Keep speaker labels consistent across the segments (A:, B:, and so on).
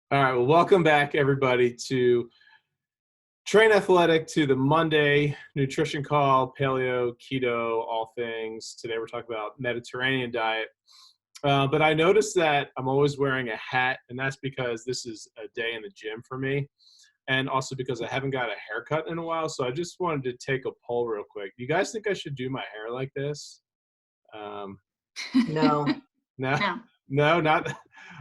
A: All right, well, welcome back, everybody, to Train Athletic, to the Monday nutrition call, paleo, keto, all things. Today we're talking about Mediterranean diet. But I noticed that I'm always wearing a hat, and that's because this is a day in the gym for me, and also because I haven't got a haircut in a while. So I just wanted to take a poll real quick. Do you guys think I should do my hair like this? Um,
B: No.
A: no,
C: No.
A: no, not.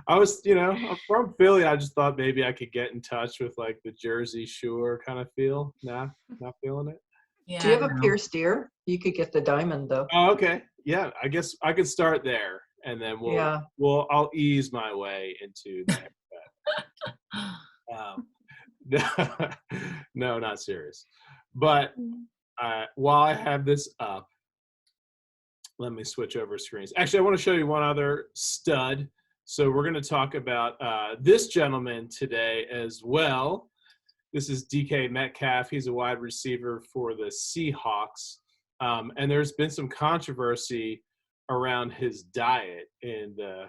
A: I was, I'm from Philly. I just thought maybe I could get in touch with like the Jersey Shore kind of feel. Nah, not feeling it.
B: Do you
C: Yeah,
B: have a
C: no.
B: pierced ear? You could get the diamond though.
A: Oh, okay. Yeah, I guess I could start there, and then
B: Yeah.
A: I'll ease my way into the haircut. No, not serious. But while I have this up, let me switch over screens. Actually, I want to show you one other stud. So we're going to talk about this gentleman today as well. This is DK Metcalf. He's a wide receiver for the Seahawks. And there's been some controversy around his diet I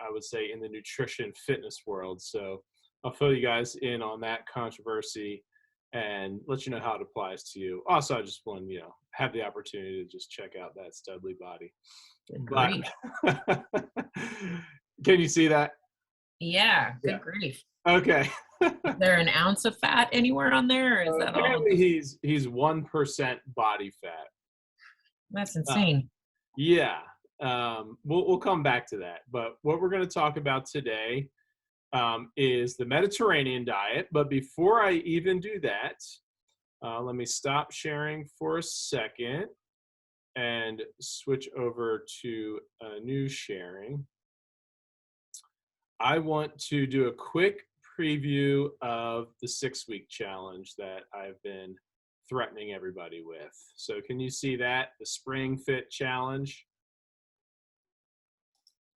A: would say, in the nutrition fitness world. So I'll fill you guys in on that controversy and let you know how it applies to you. Also, I just want to, have the opportunity to just check out that studly body.
C: Good
A: But
C: grief.
A: can you see that?
C: Yeah, good
A: Yeah.
C: grief.
A: Okay.
C: Is there an ounce of fat anywhere on there? Or is that all?
A: Apparently he's 1% body fat.
C: That's insane.
A: Yeah. We'll come back to that. But what we're going to talk about today is the Mediterranean diet. But before I even do that, let me stop sharing for a second and switch over to a new sharing. I want to do a quick preview of the 6-week challenge that I've been threatening everybody with. So can you see that? The Spring Fit Challenge?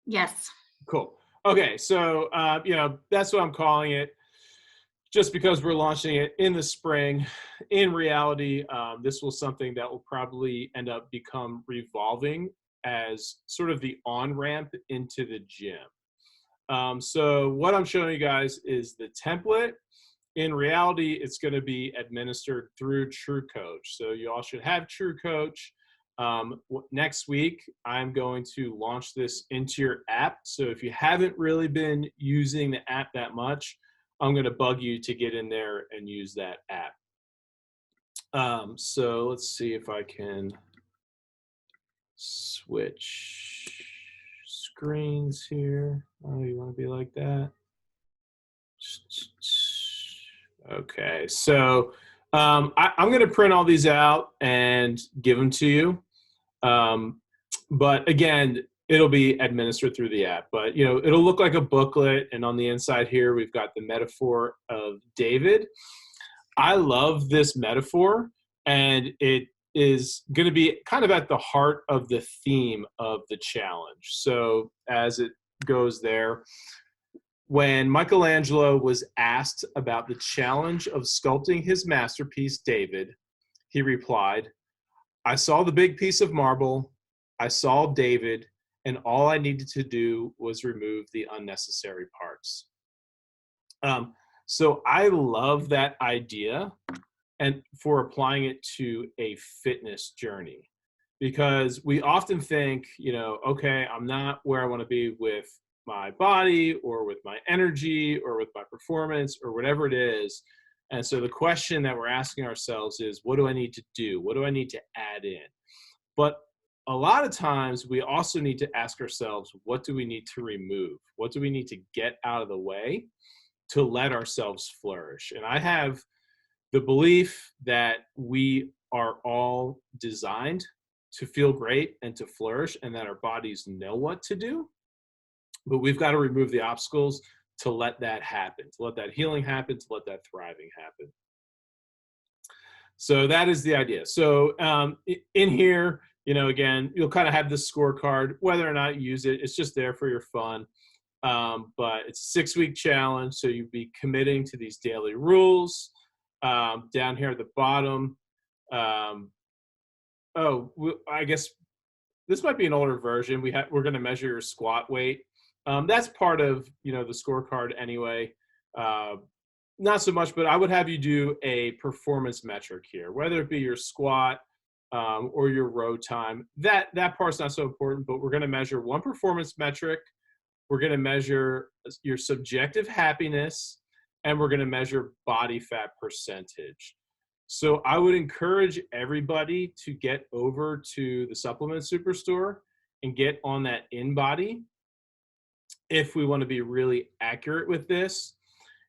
C: Yes.
A: Cool. Okay, so, that's what I'm calling it. Just because we're launching it in the spring, in reality, this will something that will probably end up become revolving as sort of the on-ramp into the gym. So what I'm showing you guys is the template. In reality, it's going to be administered through TrueCoach. So you all should have TrueCoach. Next week, I'm going to launch this into your app. So if you haven't really been using the app that much, I'm going to bug you to get in there and use that app. So let's see if I can switch screens here. Oh, you want to be like that? Okay, so I'm going to print all these out and give them to you. But again, it'll be administered through the app. But, it'll look like a booklet. And on the inside here, we've got the metaphor of David. I love this metaphor, and it is going to be kind of at the heart of the theme of the challenge. So as it goes there, when Michelangelo was asked about the challenge of sculpting his masterpiece, David, he replied, "I saw the big piece of marble, I saw David, and all I needed to do was remove the unnecessary parts." So I love that idea, and for applying it to a fitness journey, because we often think, okay, I'm not where I want to be with my body or with my energy or with my performance or whatever it is. And so the question that we're asking ourselves is, what do I need to do? What do I need to add in? But a lot of times we also need to ask ourselves, what do we need to remove? What do we need to get out of the way to let ourselves flourish? And I have the belief that we are all designed to feel great and to flourish, and that our bodies know what to do. But we've got to remove the obstacles to let that happen, to let that healing happen, to let that thriving happen. So that is the idea. So in here, again, you'll kind of have this scorecard. Whether or not you use it, it's just there for your fun. But it's a 6-week challenge, so you'd be committing to these daily rules. Down here at the bottom, I guess this might be an older version. We're going to measure your squat weight. That's part of the scorecard anyway. not so much, but I would have you do a performance metric here, whether it be your squat or your row time. That part's not so important, but we're going to measure one performance metric. We're going to measure your subjective happiness, and we're going to measure body fat percentage. So I would encourage everybody to get over to the supplement superstore and get on that InBody if we want to be really accurate with this.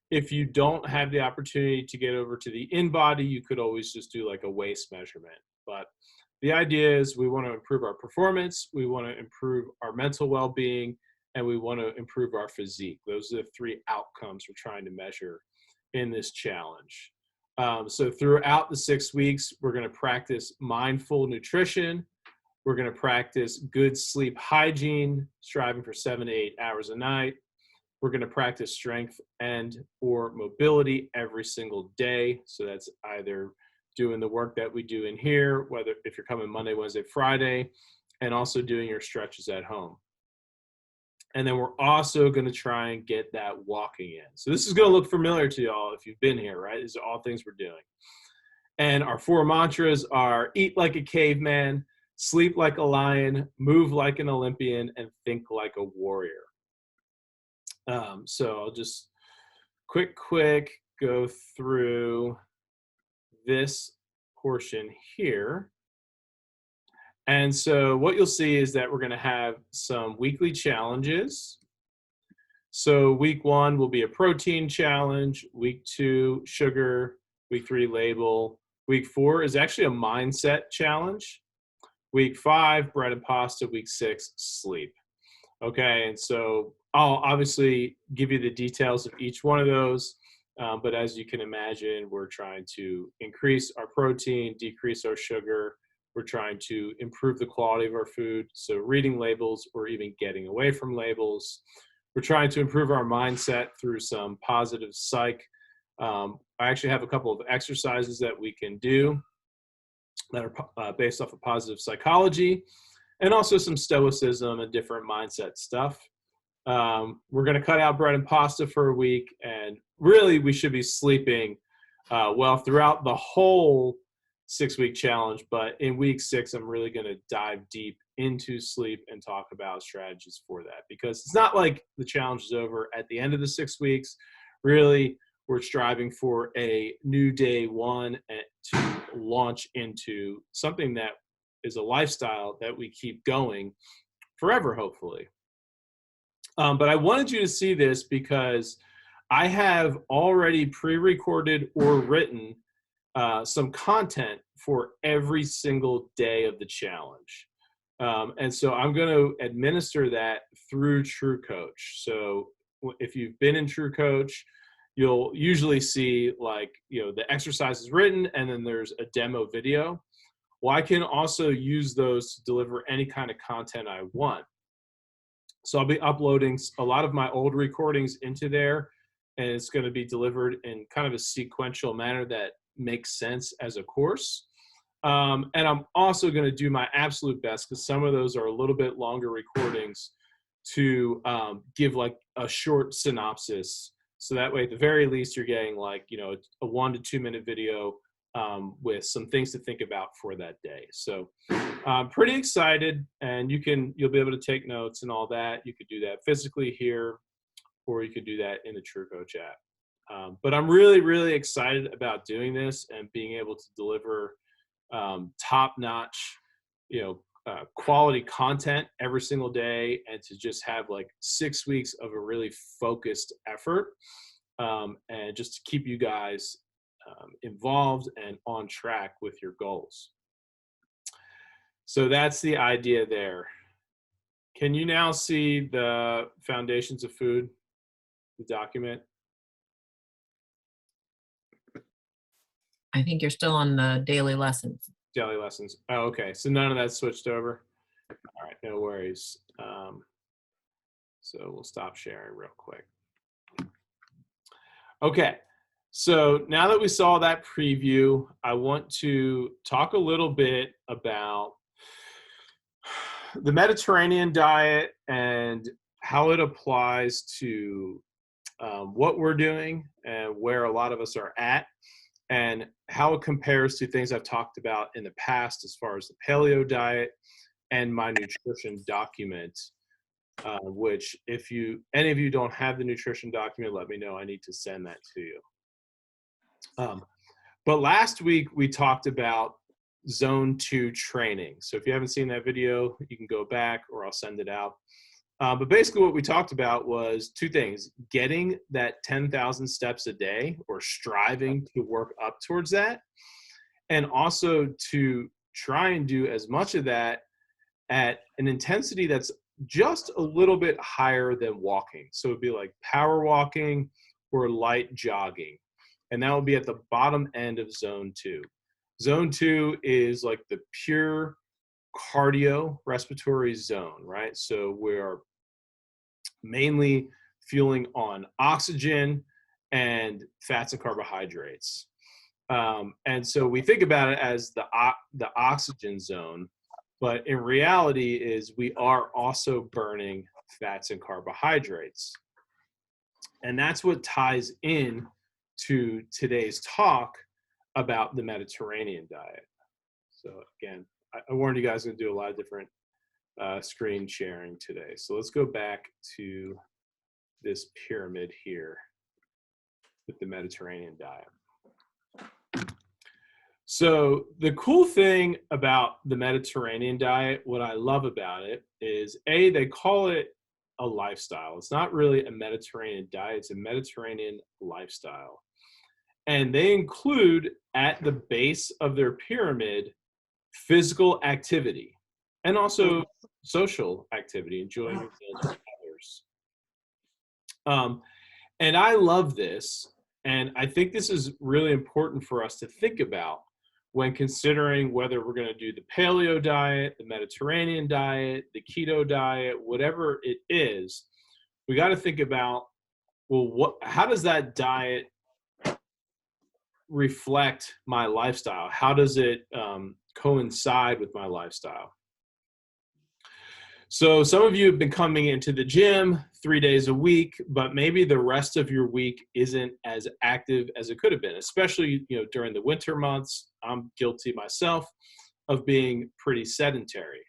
A: If you don't have the opportunity to get over to the InBody, you could always just do like a waist measurement. But the idea is we want to improve our performance, we want to improve our mental well-being, and we want to improve our physique. Those are the three outcomes we're trying to measure in this challenge. So throughout the 6 weeks, we're going to practice mindful nutrition. We're going to practice good sleep hygiene, striving for 7 to 8 hours a night. We're going to practice strength and or mobility every single day. So that's either doing the work that we do in here, whether if you're coming Monday, Wednesday, Friday, and also doing your stretches at home. And then we're also going to try and get that walking in. So this is going to look familiar to y'all if you've been here, right? These are all things we're doing. And our 4 mantras are eat like a caveman, sleep like a lion, move like an Olympian, and think like a warrior. So I'll just quick go through this portion here. And so what you'll see is that we're going to have some weekly challenges. So week 1 will be a protein challenge. Week 2, sugar. Week 3, label. Week 4 is actually a mindset challenge. Week 5, bread and pasta. Week 6, sleep. Okay, and so I'll obviously give you the details of each one of those. But as you can imagine, we're trying to increase our protein, decrease our sugar. We're trying to improve the quality of our food, so reading labels or even getting away from labels. We're trying to improve our mindset through some positive psych. I actually have a couple of exercises that we can do that are based off of positive psychology, and also some stoicism and different mindset stuff. We're going to cut out bread and pasta for a week, and really we should be sleeping well throughout the whole 6-week challenge, but in week 6 I'm really going to dive deep into sleep and talk about strategies for that, because it's not like the challenge is over at the end of the 6 weeks. Really, we're striving for a new day 1 to launch into something that is a lifestyle that we keep going forever, hopefully. But I wanted you to see this because I have already pre-recorded or written some content for every single day of the challenge. And so I'm going to administer that through TrueCoach. So if you've been in TrueCoach, you'll usually see the exercises written, and then there's a demo video. Well, I can also use those to deliver any kind of content I want. So I'll be uploading a lot of my old recordings into there, and it's going to be delivered in kind of a sequential manner that makes sense as a course. And I'm also going to do my absolute best, because some of those are a little bit longer recordings, to give like a short synopsis. So that way, at the very least, you're getting a 1 to 2 minute video with some things to think about for that day. So I'm pretty excited, and you'll be able to take notes and all that. You could do that physically here, or you could do that in the TrueCoach app. But I'm really, really excited about doing this and being able to deliver top-notch, quality content every single day, and to just have 6 weeks of a really focused effort, and just to keep you guys involved and on track with your goals. So that's the idea there. Can you now see the foundations of food, the document?
C: I think you're still on the daily lessons.
A: Daily lessons. Oh, okay. So none of that switched over. All right, no worries. So we'll stop sharing real quick. Okay. So now that we saw that preview, I want to talk a little bit about the Mediterranean diet and how it applies to what we're doing and where a lot of us are at, and how it compares to things I've talked about in the past as far as the paleo diet and my nutrition document, which if any of you don't have the nutrition document, let me know. I need to send that to you. But last week we talked about zone 2 training. So if you haven't seen that video, you can go back or I'll send it out. But basically what we talked about was two things: getting that 10,000 steps a day or striving to work up towards that, and also to try and do as much of that at an intensity that's just a little bit higher than walking. So it'd be like power walking or light jogging. And that would be at the bottom end of zone 2. Zone 2 is like the pure cardio respiratory zone, right? So we're mainly fueling on oxygen and fats and carbohydrates. And so we think about it as the oxygen zone, but in reality is we are also burning fats and carbohydrates. And that's what ties in to today's talk about the Mediterranean diet. So again, I warned you guys I'm going to do a lot of different screen sharing today. So let's go back to this pyramid here with the Mediterranean diet. So the cool thing about the Mediterranean diet, what I love about it is, they call it a lifestyle. It's not really a Mediterranean diet, it's a Mediterranean lifestyle. And they include at the base of their pyramid physical activity and also social activity, enjoying your meals with others. And I love this, and I think this is really important for us to think about when considering whether we're going to do the paleo diet, the Mediterranean diet, the keto diet, whatever it is. We got to think about, well, how does that diet reflect my lifestyle? How does it coincide with my lifestyle? So some of you have been coming into the gym 3 days a week, but maybe the rest of your week isn't as active as it could have been, especially during the winter months. I'm guilty myself of being pretty sedentary.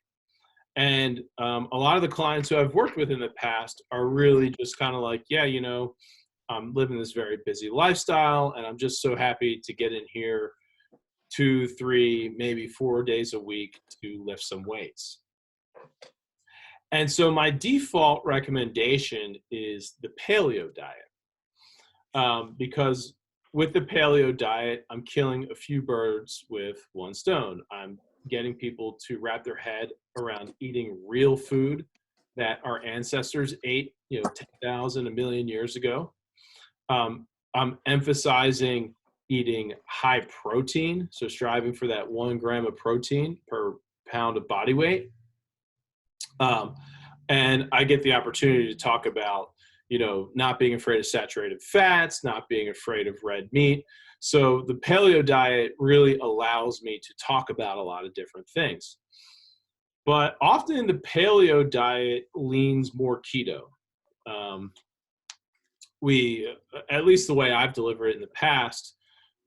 A: And a lot of the clients who I've worked with in the past are really just kind of like, I'm living this very busy lifestyle, and I'm just so happy to get in here 2, 3, maybe 4 days a week to lift some weights. And so my default recommendation is the paleo diet, because with the paleo diet, I'm killing a few birds with one stone. I'm getting people to wrap their head around eating real food that our ancestors ate, 10,000, a million years ago. I'm emphasizing eating high protein, so striving for that 1 gram of protein per pound of body weight. And I get the opportunity to talk about, not being afraid of saturated fats, not being afraid of red meat. So the paleo diet really allows me to talk about a lot of different things. But often the paleo diet leans more keto. At least the way I've delivered it in the past,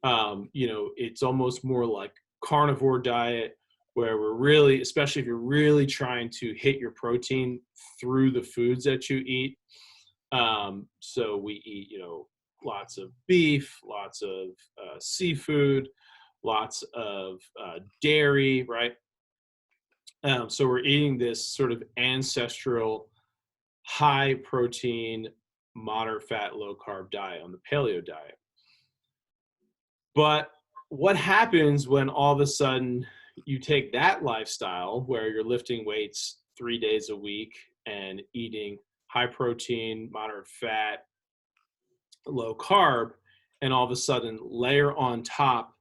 A: it's almost more like carnivore diet, where we're really, especially if you're really trying to hit your protein through the foods that you eat. So we eat, lots of beef, lots of seafood, lots of dairy, right? So we're eating this sort of ancestral, high protein, moderate fat, low carb diet on the paleo diet. But what happens when all of a sudden you take that lifestyle where you're lifting weights 3 days a week and eating high protein, moderate fat, low carb, and all of a sudden layer on top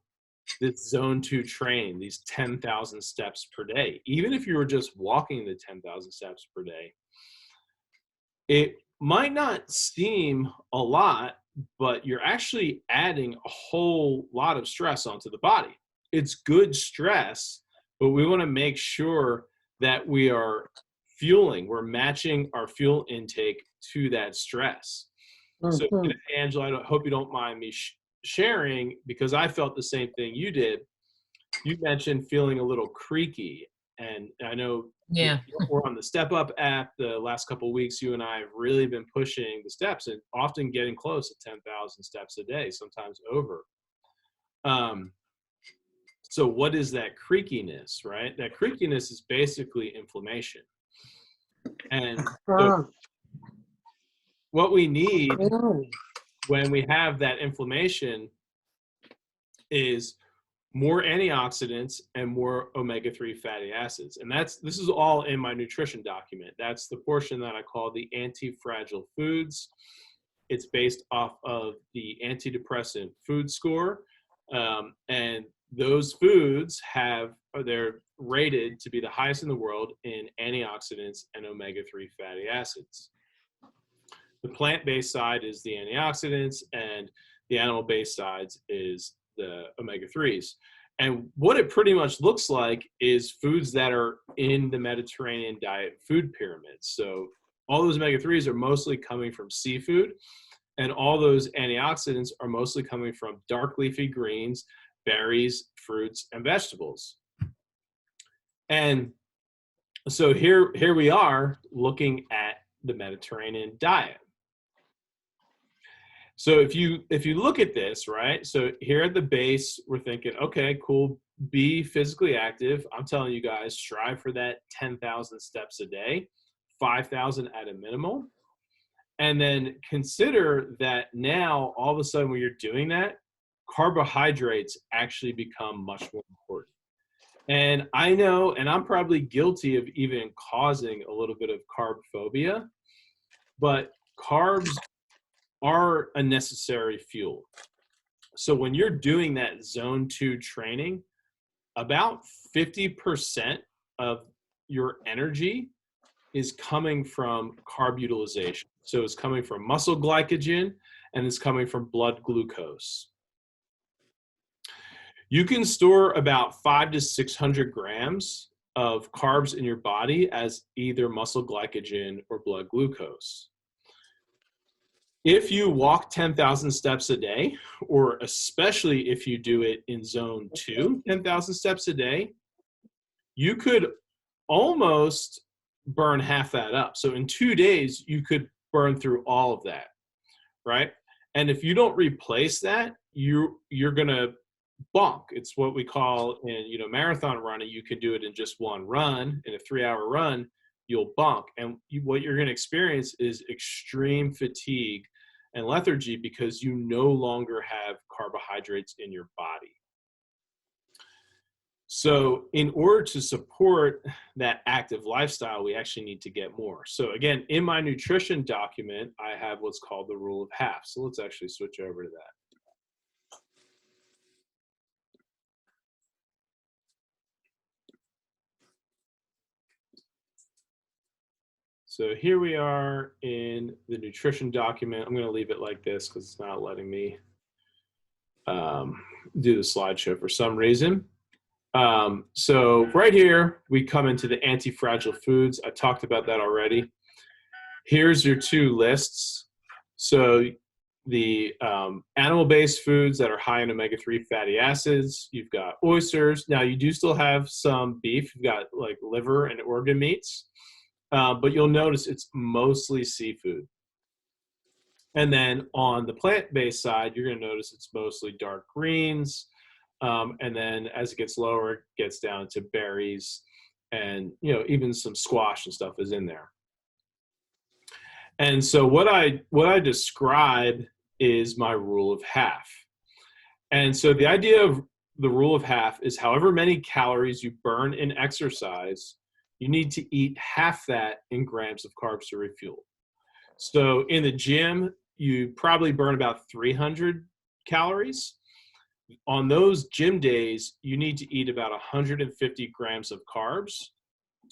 A: this zone 2 training, these 10,000 steps per day? Even if you were just walking the 10,000 steps per day, it might not seem a lot, but you're actually adding a whole lot of stress onto the body. It's good stress, but we want to make sure that we are we're matching our fuel intake to that stress. So,
B: Mhm.
A: Angela, I hope you don't mind me sharing, because I felt the same thing you did. You mentioned feeling a little creaky, and I know
C: Yeah.
A: we're on the Step Up app. The last couple of weeks, you and I have really been pushing the steps and often getting close to 10,000 steps a day, sometimes over. So what is that creakiness, right? That creakiness is basically inflammation. And so
B: Mm.
A: what we need
B: Mm.
A: when we have that inflammation is more antioxidants and more omega-3 fatty acids. And this is all in my nutrition document. That's the portion that I call the anti-fragile foods. It's based off of the antidepressant food score. And those foods they're rated to be the highest in the world in antioxidants and omega-3 fatty acids. The plant-based side is the antioxidants, and the animal-based sides is the omega-3s. And what it pretty much looks like is foods that are in the Mediterranean diet food pyramid. So all those omega-3s are mostly coming from seafood, and all those antioxidants are mostly coming from dark leafy greens, berries, fruits, and vegetables. And so here we are looking at the Mediterranean diet. So if you look at this, right? So here at the base, we're thinking, okay, cool, be physically active. I'm telling you guys, strive for that 10,000 steps a day, 5,000 at a minimum. And then consider that now, all of a sudden, when you're doing that, carbohydrates actually become much more important. And I know, and I'm probably guilty of even causing a little bit of carb phobia, but carbs are a necessary fuel. So when you're doing that zone 2 training, about 50% of your energy is coming from carb utilization. So it's coming from muscle glycogen and it's coming from blood glucose. You can store about 500 to 600 grams of carbs in your body as either muscle glycogen or blood glucose. If you walk 10,000 steps a day, or especially if you do it in zone 2, 10,000 steps a day, you could almost burn half that up. So in 2 days, you could burn through all of that, right? And if you don't replace that, you're gonna bonk. It's what we call in marathon running. You can do it in just one run. In a 3-hour run, you'll bonk, and what you're gonna experience is extreme fatigue and lethargy because you no longer have carbohydrates in your body. So in order to support that active lifestyle, we actually need to get more. So again, in my nutrition document, I have what's called the rule of half. So let's actually switch over to that. So here we are in the nutrition document. I'm going to leave it like this because it's not letting me do the slideshow for some reason. So right here, we come into the anti-fragile foods. I talked about that already. Here's your 2 lists. So the animal-based foods that are high in omega-3 fatty acids, you've got oysters. Now, you do still have some beef. You've got like liver and organ meats, but you'll notice it's mostly seafood. And then on the plant-based side, you're going to notice it's mostly dark greens. And then as it gets lower, it gets down to berries and, even some squash and stuff is in there. And so what I describe is my rule of half. And so the idea of the rule of half is however many calories you burn in exercise, you need to eat half that in grams of carbs to refuel. So in the gym, you probably burn about 300 calories. On those gym days, you need to eat about 150 grams of carbs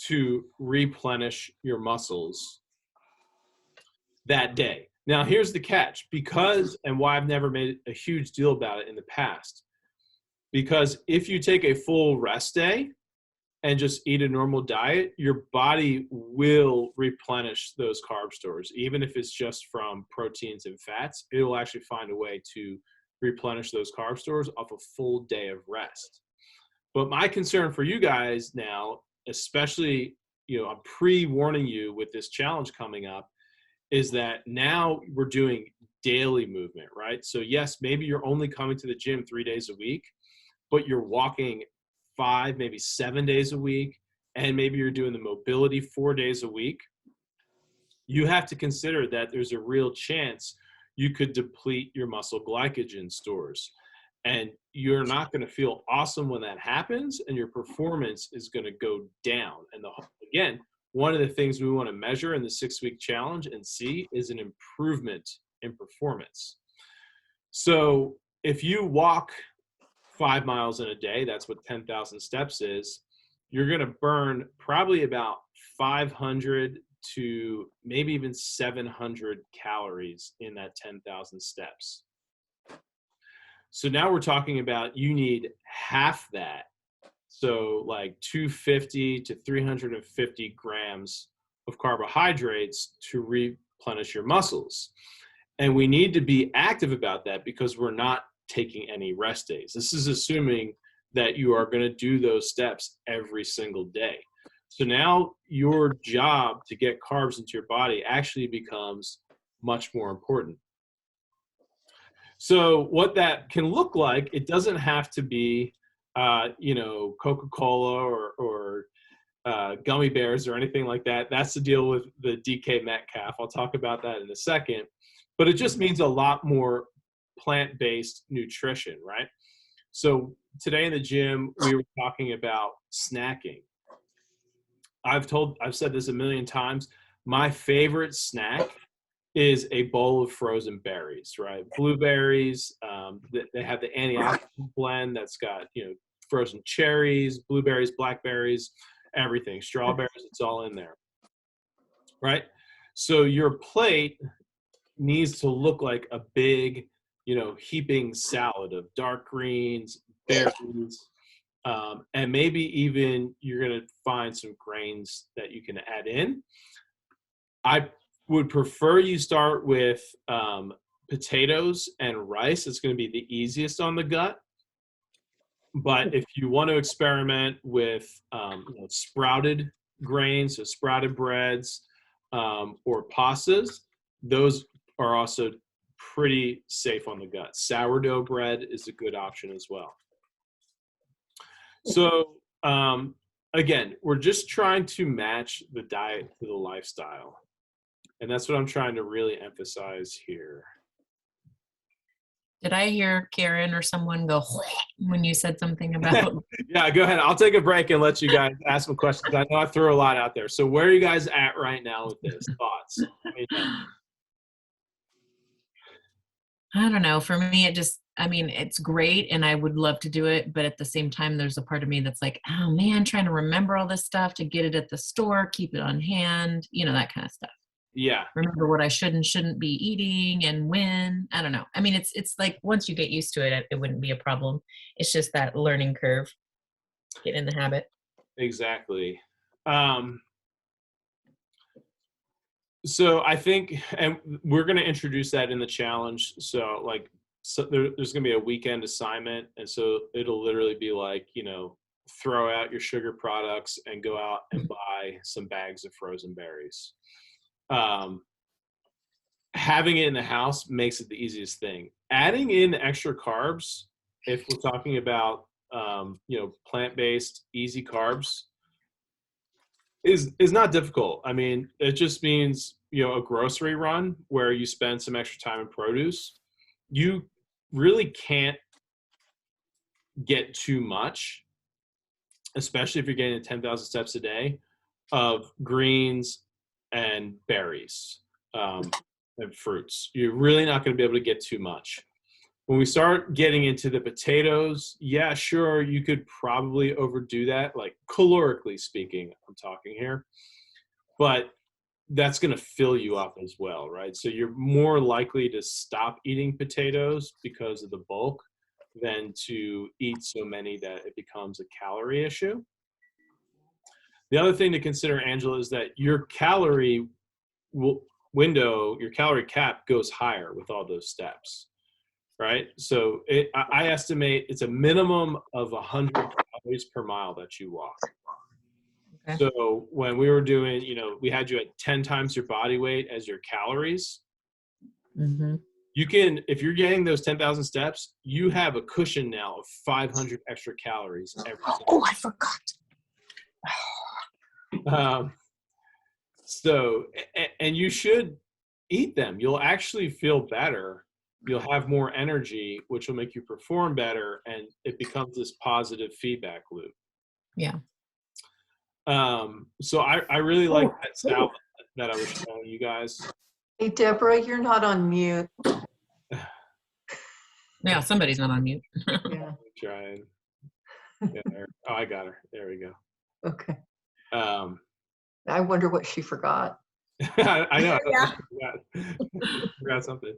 A: to replenish your muscles that day. Now, here's the catch, and why I've never made a huge deal about it in the past, because if you take a full rest day and just eat a normal diet, your body will replenish those carb stores. Even if it's just from proteins and fats, it will actually find a way to replenish those carb stores off a full day of rest. But my concern for you guys now, especially, I'm pre-warning you with this challenge coming up, is that now we're doing daily movement, right? So yes, maybe you're only coming to the gym 3 days a week, but you're walking 5, maybe 7 days a week, and maybe you're doing the mobility 4 days a week. You have to consider that there's a real chance you could deplete your muscle glycogen stores. And you're not going to feel awesome when that happens, and your performance is going to go down. And again, one of the things we want to measure in the 6-week challenge and see is an improvement in performance. So if you walk 5 miles in a day, that's what 10,000 steps is, you're going to burn probably about 500 to maybe even 700 calories in that 10,000 steps. So now we're talking about you need half that. So like 250 to 350 grams of carbohydrates to replenish your muscles. And we need to be active about that because we're not taking any rest days. This is assuming that you are going to do those steps every single day. So now your job to get carbs into your body actually becomes much more important. So what that can look like, it doesn't have to be, Coca-Cola or gummy bears or anything like that. That's the deal with the DK Metcalf. I'll talk about that in a second. But it just means a lot more plant-based nutrition, right? So today in the gym, we were talking about snacking. I've said this a million times. My favorite snack is a bowl of frozen berries, right? Blueberries, they have the antioxidant blend that's got, frozen cherries, blueberries, blackberries, everything, strawberries, it's all in there, right? So your plate needs to look like a big, heaping salad of dark greens, berries, and maybe even you're going to find some grains that you can add in. I would prefer you start with potatoes and rice. It's going to be the easiest on the gut. But if you want to experiment with sprouted grains, so sprouted breads or pastas, those are also pretty safe on the gut. Sourdough bread is a good option as well. So again, we're just trying to match the diet to the lifestyle. And that's what I'm trying to really emphasize here.
C: Did I hear Karen or someone go when you said something about?
A: Yeah, go ahead. I'll take a break and let you guys ask some questions. I know I threw a lot out there. So where are you guys at right now with this? Thoughts?
C: I don't know. For me, it's great and I would love to do it. But at the same time, there's a part of me that's like, oh man, trying to remember all this stuff to get it at the store, keep it on hand, that kind of stuff.
A: Yeah.
C: Remember what I should and shouldn't be eating and when. I don't know. I mean, it's like once you get used to it, it wouldn't be a problem. It's just that learning curve. Get in the habit.
A: Exactly. So I think, and we're going to introduce that in the challenge. So there's going to be a weekend assignment. And so it'll literally be like, throw out your sugar products and go out and buy some bags of frozen berries. Having it in the house makes it the easiest thing. Adding in extra carbs, if we're talking about plant-based easy carbs, is not difficult. I mean, it just means a grocery run where you spend some extra time in produce. You really can't get too much, especially if you're getting 10,000 steps a day, of greens and berries and fruits. You're really not going to be able to get too much. When we start getting into the potatoes, yeah, sure, you could probably overdo that, like calorically speaking, I'm talking here. But that's going to fill you up as well, right? So you're more likely to stop eating potatoes because of the bulk than to eat so many that it becomes a calorie issue. The other thing to consider, Angela, is that your calorie window, your calorie cap goes higher with all those steps, right? So I estimate it's a minimum of 100 calories per mile that you walk.
C: Okay.
A: So when we were doing, we had you at 10 times your body weight as your calories.
C: Mm-hmm.
A: You can, if you're getting those 10,000 steps, you have a cushion now of 500 extra calories every time.
C: Oh, I forgot.
A: And you should eat them. You'll actually feel better. You'll have more energy, which will make you perform better, and it becomes this positive feedback loop.
C: Yeah.
A: So I really like that salad that I was showing you guys.
B: Hey, Deborah, you're not on mute.
C: Yeah, somebody's not on mute.
B: Yeah.
A: Trying. Yeah, oh, I got her. There we go.
B: Okay.
A: I
B: I wonder what she forgot.
A: know.
C: Yeah.
A: I forgot something.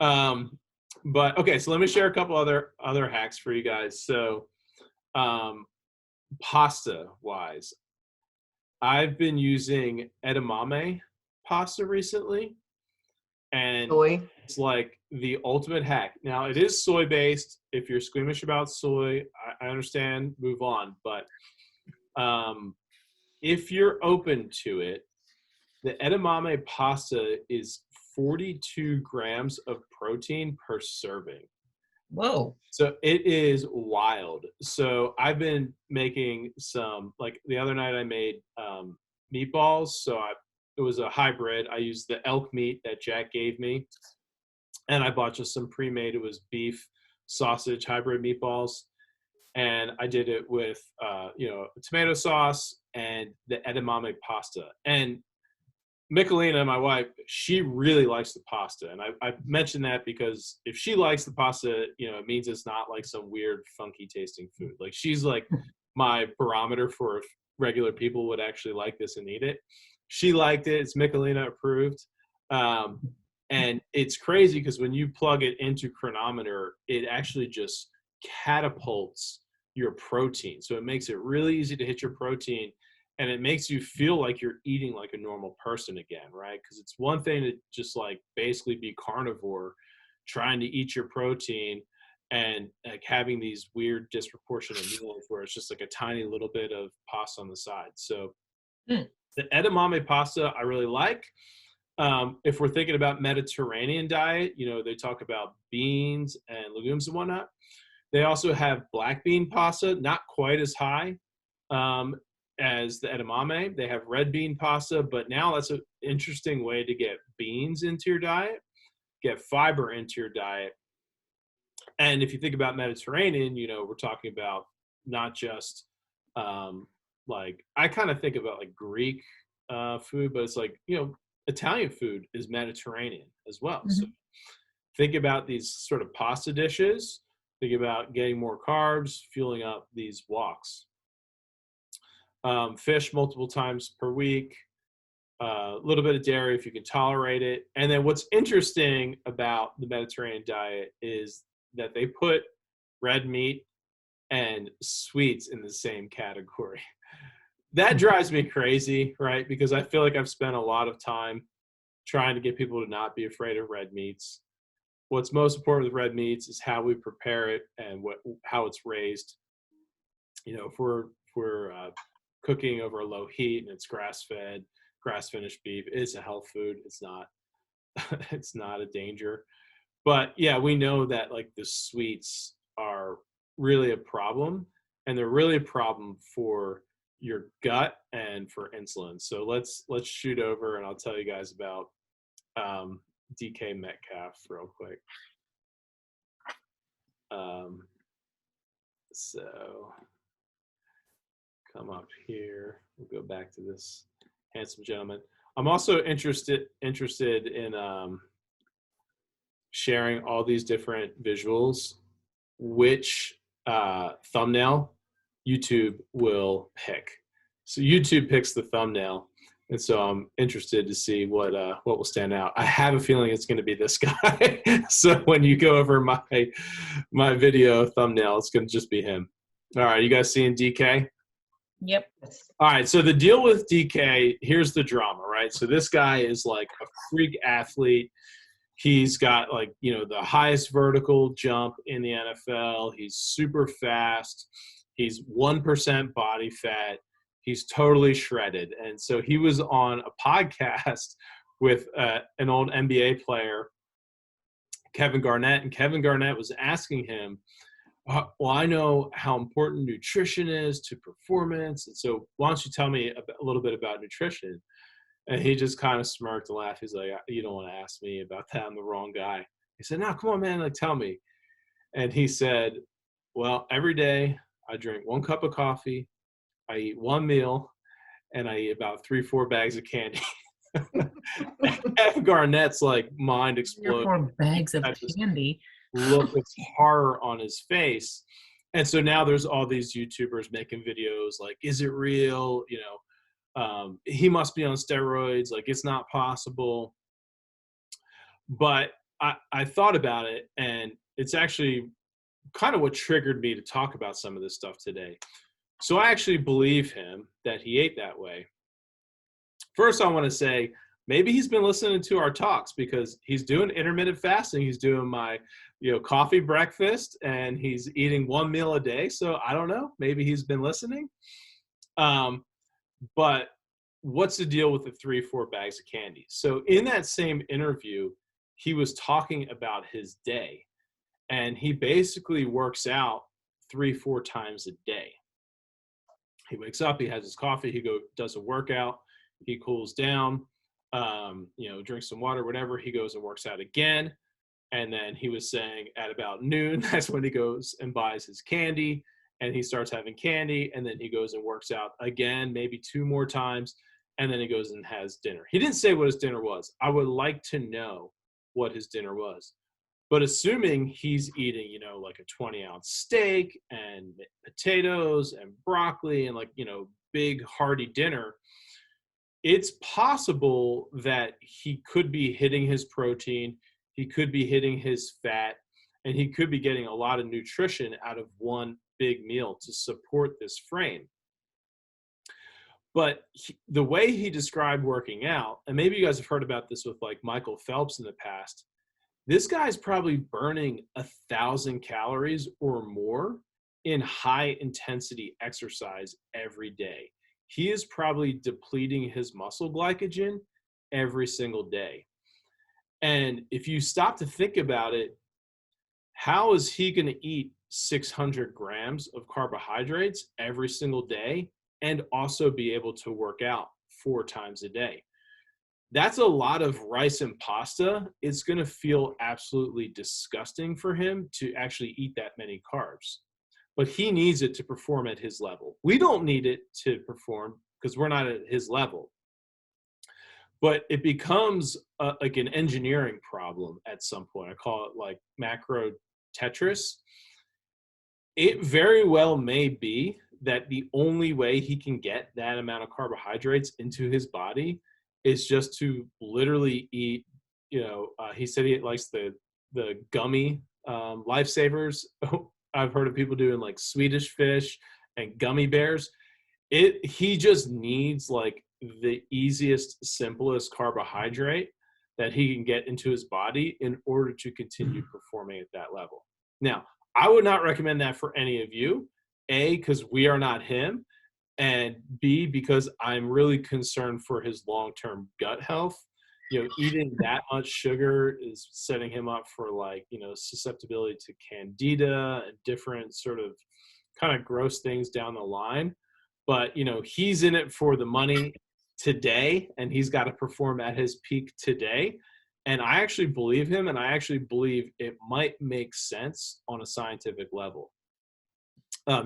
A: But okay, so let me share a couple other hacks for you guys. So, pasta wise, I've been using edamame pasta recently, and
B: Soy.
A: it's like the ultimate hack. Now, it is soy based. If you're squeamish about soy, I understand, move on. But if you're open to it, the edamame pasta is 42 grams of protein per serving.
C: Whoa.
A: So it is wild. So I've been making some, like the other night I made meatballs. So it was a hybrid. I used the elk meat that Jack gave me, and I bought just some pre-made. It was beef sausage hybrid meatballs, and I did it with tomato sauce and the edamame pasta. And Michelina, my wife, she really likes the pasta. And I mentioned that because if she likes the pasta, it means it's not like some weird, funky tasting food. Like, she's like my barometer for if regular people would actually like this and eat it. She liked it. It's Michelina approved. And it's crazy because when you plug it into Chronometer, it actually just catapults your protein. So it makes it really easy to hit your protein. And it makes you feel like you're eating like a normal person again, right? Because it's one thing to just like basically be carnivore, trying to eat your protein and like having these weird disproportionate meals where it's just like a tiny little bit of pasta on the side. So the edamame pasta I really like. If we're thinking about Mediterranean diet, they talk about beans and legumes and whatnot. They also have black bean pasta, not quite as high as the edamame. They have red bean pasta, but now that's an interesting way to get beans into your diet, get fiber into your diet. And if you think about Mediterranean, we're talking about not just like, I kind of think about like Greek food, but it's like, Italian food is Mediterranean as well. Mm-hmm. So think about these sort of pasta dishes, think about getting more carbs, fueling up these walks. Fish multiple times per week, a little bit of dairy if you can tolerate it. And then what's interesting about the Mediterranean diet is that they put red meat and sweets in the same category. That drives me crazy, right? Because I feel like I've spent a lot of time trying to get people to not be afraid of red meats. What's most important with red meats is how we prepare it and how it's raised. If we're cooking over a low heat and it's grass-fed, grass-finished beef, it's a health food. It's not it's not a danger. But yeah, we know that like the sweets are really a problem, and they're really a problem for your gut and for insulin. So let's shoot over and I'll tell you guys about DK Metcalf real quick. So come up here. We'll go back to this handsome gentleman. I'm also interested in sharing all these different visuals, which thumbnail YouTube will pick. So YouTube picks the thumbnail, and so I'm interested to see what will stand out. I have a feeling it's going to be this guy. So when you go over my video thumbnail, it's going to just be him. All right, you guys seeing DK?
C: Yep.
B: Yes.
A: All right, so the deal with DK, here's the drama, right? So this guy is like a freak athlete. He's got like, the highest vertical jump in the NFL. He's super fast. He's 1% body fat. He's totally shredded. And so he was on a podcast with an old NBA player, Kevin Garnett, and Kevin Garnett was asking him, well, I know how important nutrition is to performance. And so why don't you tell me a little bit about nutrition? And he just kind of smirked and laughed. He's like, you don't want to ask me about that. I'm the wrong guy. He said, no, come on, man. Like, tell me. And he said, well, every day I drink 1 cup of coffee, I eat 1 meal, and I eat about 3-4 bags of candy. Kevin Garnett's like mind
C: 3 or
A: exploded.
C: 4 bags of candy.
A: Look of horror on his face. And so now there's all these YouTubers making videos like, is it real? He must be on steroids. Like, it's not possible. But I thought about it, and it's actually kind of what triggered me to talk about some of this stuff today. So I actually believe him that he ate that way. First, I want to say maybe he's been listening to our talks because he's doing intermittent fasting. He's doing my, coffee breakfast, and he's eating 1 meal a day. So I don't know. Maybe he's been listening. But what's the deal with the 3-4 bags of candy? So in that same interview, he was talking about his day, and he basically works out 3-4 times a day. He wakes up, he has his coffee, he does a workout, he cools down, drinks some water, whatever. He goes and works out again. And then he was saying at about noon, that's when he goes and buys his candy, and he starts having candy. And then he goes and works out again, maybe 2 more times. And then he goes and has dinner. He didn't say what his dinner was. I would like to know what his dinner was. But assuming he's eating, like a 20-ounce steak and potatoes and broccoli and big hearty dinner, it's possible that he could be hitting his protein, he could be hitting his fat, and he could be getting a lot of nutrition out of one big meal to support this frame. But the way he described working out, and maybe you guys have heard about this with like Michael Phelps in the past, this guy's probably burning 1,000 calories or more in high intensity exercise every day. He is probably depleting his muscle glycogen every single day. And if you stop to think about it, how is he going to eat 600 grams of carbohydrates every single day and also be able to work out 4 times a day? That's a lot of rice and pasta. It's going to feel absolutely disgusting for him to actually eat that many carbs. But he needs it to perform at his level. We don't need it to perform because we're not at his level. But it becomes like an engineering problem at some point. I call it like macro Tetris. It very well may be that the only way he can get that amount of carbohydrates into his body is just to literally eat, he said he likes the gummy lifesavers. I've heard of people doing like Swedish fish and gummy bears. He just needs like the easiest, simplest carbohydrate that he can get into his body in order to continue performing at that level. Now, I would not recommend that for any of you. A, because we are not him. And B, because I'm really concerned for his long-term gut health. Eating that much sugar is setting him up for susceptibility to candida and different sort of kind of gross things down the line. But, he's in it for the money today, and he's got to perform at his peak today. And I actually believe him, and I actually believe it might make sense on a scientific level.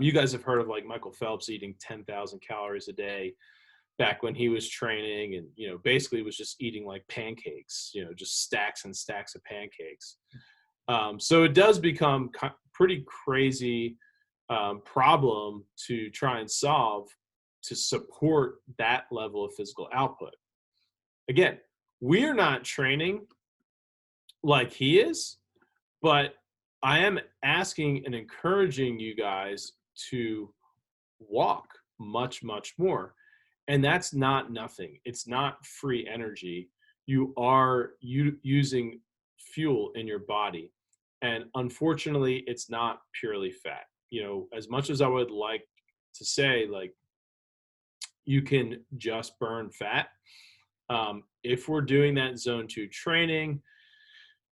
A: You guys have heard of like Michael Phelps eating 10,000 calories a day back when he was training, and basically was just eating like pancakes, just stacks and stacks of pancakes. So it does become pretty crazy problem to try and solve to support that level of physical output. Again, we're not training like he is, but I am asking and encouraging you guys to walk much, much more. And that's not nothing. It's not free energy. You are using fuel in your body. And unfortunately, it's not purely fat. As much as I would like to say, like, you can just burn fat, if we're doing that zone 2 training,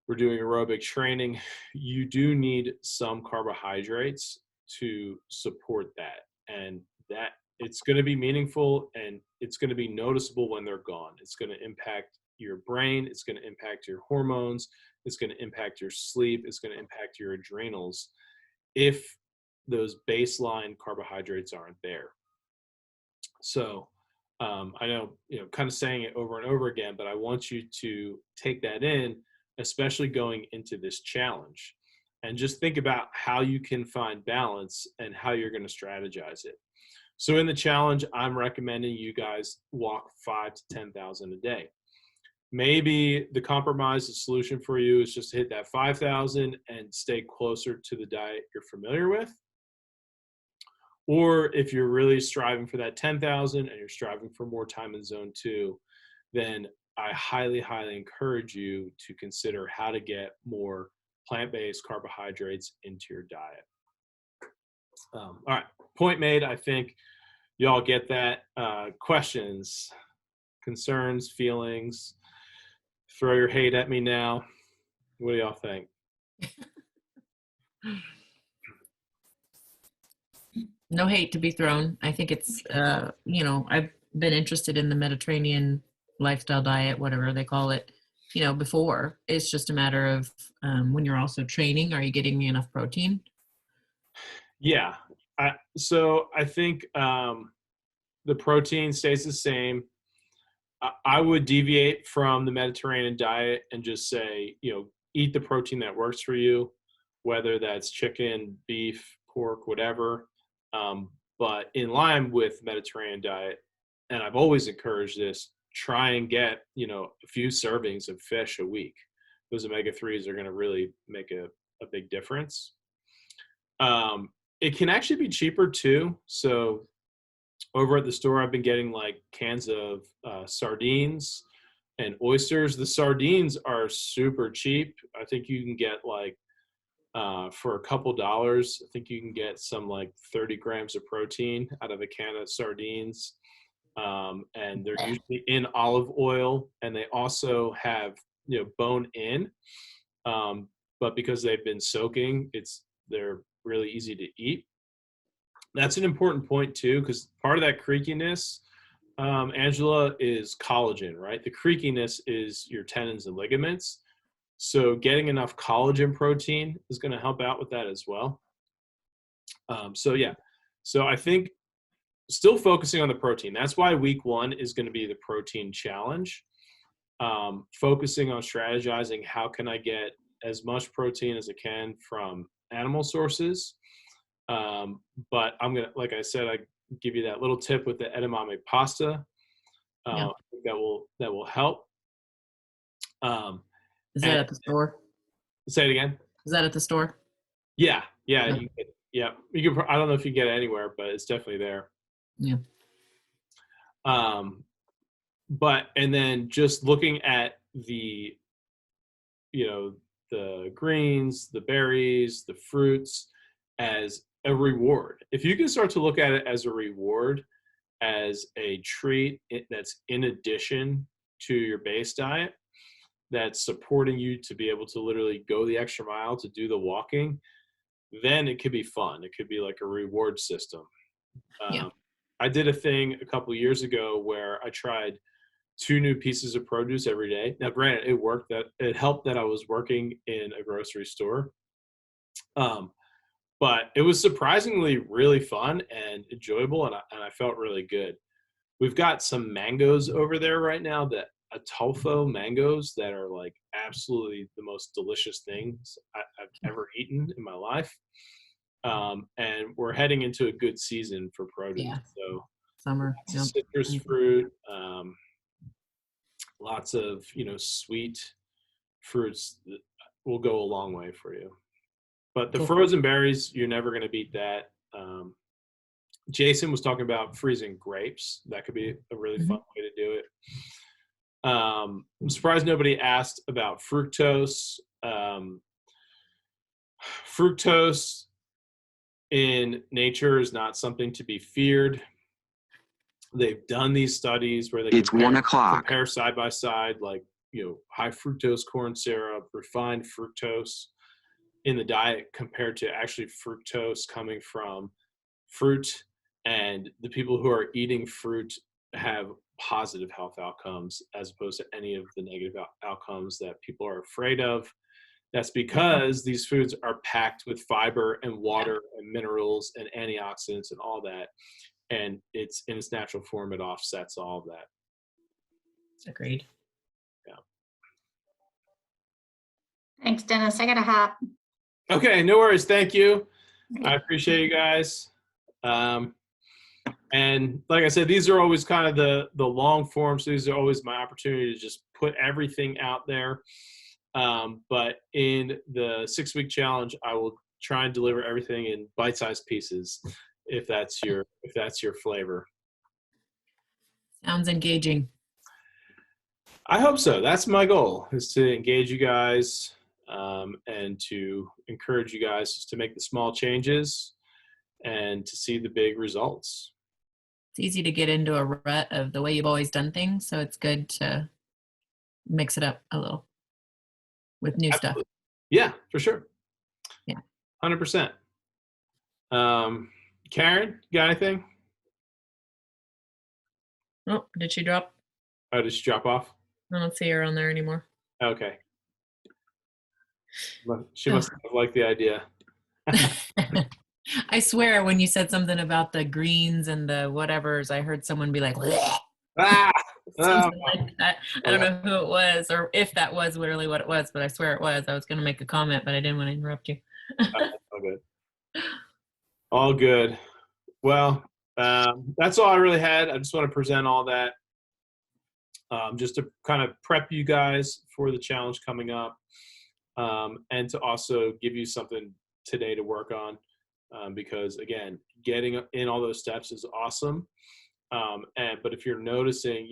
A: we're doing aerobic training, you do need some carbohydrates to support that. And that it's going to be meaningful, and it's going to be noticeable when they're gone. It's going to impact your brain. It's going to impact your hormones. It's going to impact your sleep. It's going to impact your adrenals if those baseline carbohydrates aren't there. So I know, kind of saying it over and over again, but I want you to take that in, especially going into this challenge, and just think about how you can find balance and how you're going to strategize it. So in the challenge, I'm recommending you guys walk 5 to 10,000 a day. Maybe the compromise, the solution for you is just to hit that 5,000 and stay closer to the diet you're familiar with. Or if you're really striving for that 10,000 and you're striving for more time in zone 2, then I highly, highly encourage you to consider how to get more plant-based carbohydrates into your diet. All right, point made. I think y'all get that. Questions, concerns, feelings? Throw your hate at me now. What do y'all think?
C: No hate to be thrown. I think it's, I've been interested in the Mediterranean lifestyle diet, whatever they call it, before. It's just a matter of when you're also training, are you getting enough protein?
A: Yeah. So I think the protein stays the same. I would deviate from the Mediterranean diet and just say, eat the protein that works for you, whether that's chicken, beef, pork, whatever. But in line with Mediterranean diet, and I've always encouraged this, try and get, a few servings of fish a week. Those omega-3s are going to really make a big difference. It can actually be cheaper too. So over at the store, I've been getting like cans of sardines and oysters. The sardines are super cheap. I think you can get like, for a couple dollars, I think you can get some like 30 grams of protein out of a can of sardines. And they're usually in olive oil, and they also have, bone in. But because they've been soaking, they're really easy to eat. That's an important point too, because part of that creakiness, Angela, is collagen, right? The creakiness is your tendons and ligaments. So getting enough collagen protein is going to help out with that as well. So I think still focusing on the protein. That's why week 1 is going to be the protein challenge. Focusing on strategizing, how can I get as much protein as I can from animal sources. But I'm going to, like I said, I give you that little tip with the edamame pasta.
C: Yeah.
A: I think that will help.
C: Is that at the store?
A: Say it again.
C: Is that at the store?
A: Yeah.
C: Yeah.
A: You can. I don't know if you can get it anywhere, but it's definitely there.
C: Yeah.
A: And then just looking at the, the greens, the berries, the fruits as a reward. If you can start to look at it as a reward, as a treat that's in addition to your base diet, that's supporting you to be able to literally go the extra mile to do the walking, then it could be fun. It could be like a reward system. I did a thing a couple of years ago where I tried 2 new pieces of produce every day. Now, granted, it worked. That it helped that I was working in a grocery store. But it was surprisingly really fun and enjoyable, and I felt really good. We've got some mangoes over there right now, that Atolfo mangoes, that are like absolutely the most delicious things I've ever eaten in my life. And we're heading into a good season for produce.
C: Yeah.
A: So
C: Summer.
A: citrus fruit, lots of, sweet fruits that will go a long way for you. But the
C: Cool.
A: frozen berries, you're never going to beat that. Jason was talking about freezing grapes. That could be a really fun way to do it. I'm surprised nobody asked about fructose. Fructose in nature is not something to be feared. They've done these studies where they compare side by side, like, high fructose corn syrup, refined fructose in the diet compared to actually fructose coming from fruit. And the people who are eating fruit have positive health outcomes as opposed to any of the negative outcomes that people are afraid of. That's because these foods are packed with fiber and water and minerals and antioxidants and all that. And it's in its natural form, it offsets all of that.
C: Agreed.
A: Yeah.
D: Thanks, Dennis. I got to hop.
A: Okay, no worries. Thank you. I appreciate you guys. And like I said, these are always kind of the long form. So these are always my opportunity to just put everything out there. But in the 6-week challenge, I will try and deliver everything in bite-sized pieces, if that's your flavor.
C: Sounds engaging.
A: I hope so. That's my goal, is to engage you guys and to encourage you guys to make the small changes and to see the big results.
C: It's easy to get into a rut of the way you've always done things, so it's good to mix it up a little with new stuff.
A: Yeah, for sure.
C: Yeah.
A: 100%. Karen, you got anything?
C: Oh, did she drop?
A: Oh, did she drop off?
C: I don't see her on there anymore.
A: Okay. She must have liked the idea.
C: I swear when you said something about the greens and the whatevers, I heard someone be like,
A: Ah!
C: something like that. I don't know who it was or if that was literally what it was, but I swear it was. I was going to make a comment, but I didn't want to interrupt you.
A: All good. All good. Well, that's all I really had. I just want to present all that just to kind of prep you guys for the challenge coming up and to also give you something today to work on because, again, getting in all those steps is awesome. But if you're noticing,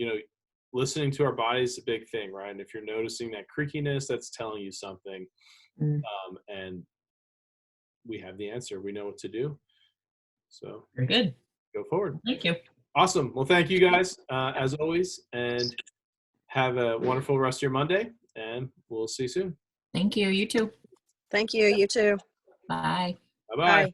A: listening to our body is a big thing, right? And if you're noticing that creakiness, that's telling you something. And we have the answer. We know what to do. So
C: Very good.
A: Go forward.
C: Thank you.
A: Awesome. Well, thank you guys as always, and have a wonderful rest of your Monday, and we'll see you soon.
C: Thank you. You too.
E: Thank you. You too.
C: Bye.
A: Bye-bye.
E: Bye.